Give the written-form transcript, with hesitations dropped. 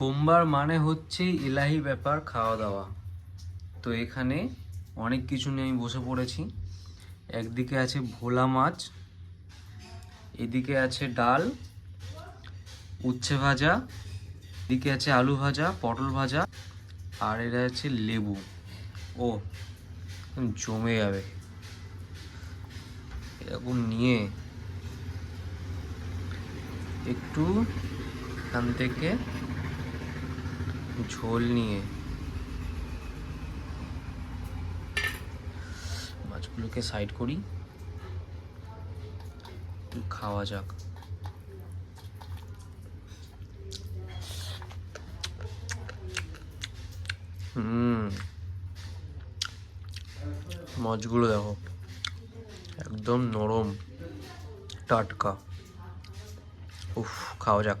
সোমবার মানে হচ্ছে এলাহি ব্যাপার, খাওয়া দাওয়া। তো এখানে অনেক কিছু নিয়ে আমি বসে পড়েছি। একদিকে আছে ভোলা মাছ, এদিকে আছে ডাল, উচ্ছে ভাজা, এদিকে আছে আলু ভাজা, পটল ভাজা, আর এটা আছে লেবু। ও জমে যাবে। এরকম নিয়ে একটু এখান থেকে ঝোল নিয়ে মাছগুলোকে সাইড করি, খাওয়া যাক। মাছগুলো দেখো, একদম নরম টাটকা। উফ, খাওয়া যাক।